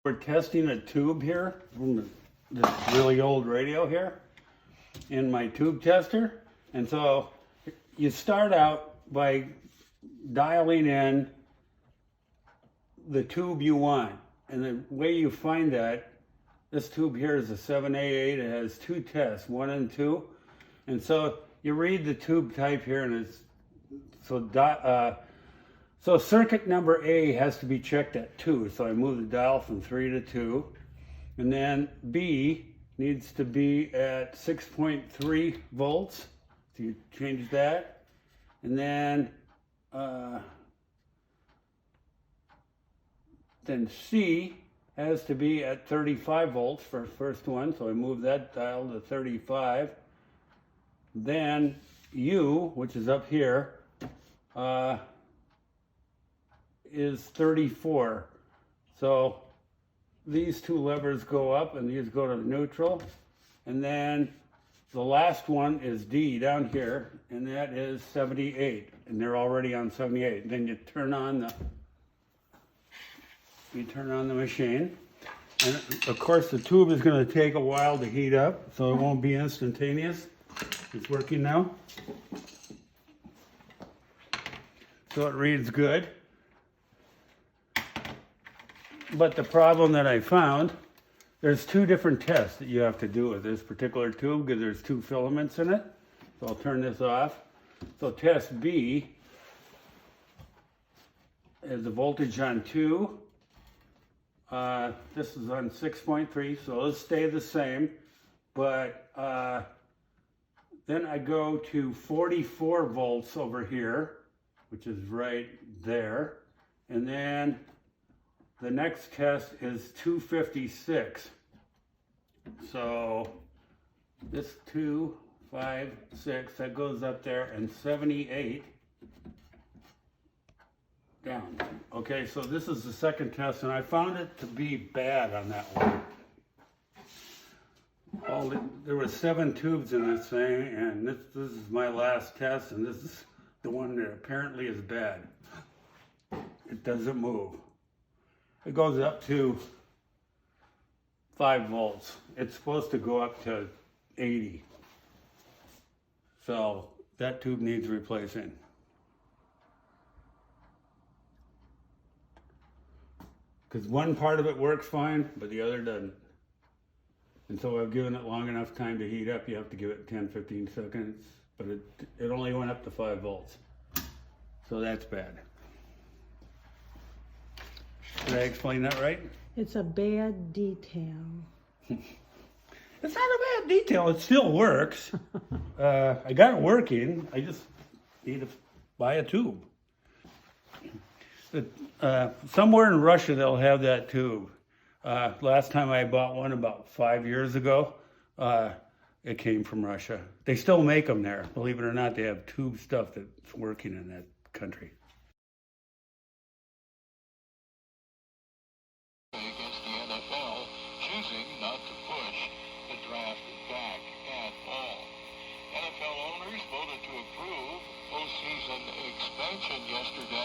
We're testing a tube here from this really old radio here in my tube tester. And so you start out by dialing in the tube you want. And the way you find that, this tube here is a 7A8. It has two tests, 1 and 2. And so you read the tube type here, and it's so circuit number A has to be checked at 2. So I move the dial from 3 to 2. And then B needs to be at 6.3 volts. So you change that. And then C has to be at 35 volts for the first one. So I move that dial to 35. Then U, which is up here, is 34. So these two levers go up and these go to neutral. And then the last one is D down here, and that is 78. And they're already on 78. Then you turn on the machine. And of course the tube is going to take a while to heat up, so it won't be instantaneous. It's working now. So it reads good. But the problem that I found, there's two different tests that you have to do with this particular tube because there's two filaments in it. So I'll turn this off. So test B is the voltage on 2. This is on 6.3, so let's stay the same. But then I go to 44 volts over here, which is right there. And then the next test is 256. So this 2, 5, 6, that goes up there, and 78 down. Okay, so this is the second test, and I found it to be bad on that one. There were 7 tubes in this thing, and this is my last test, and this is the one that apparently is bad. It doesn't move. It goes up to 5 volts. It's supposed to go up to 80. So that tube needs replacing. Because one part of it works fine, but the other doesn't. And so I've given it long enough time to heat up. You have to give it 10, 15 seconds, but it only went up to 5 volts. So that's bad. Did I explain that right? It's a bad detail. It's not a bad detail. It still works. I got it working. I just need to buy a tube. Somewhere in Russia, they'll have that tube. Last time I bought one about 5 years ago, it came from Russia. They still make them there. Believe it or not, they have tube stuff that's working in that country. Against the NFL, choosing not to push the draft back at all. NFL owners voted to approve postseason expansion yesterday.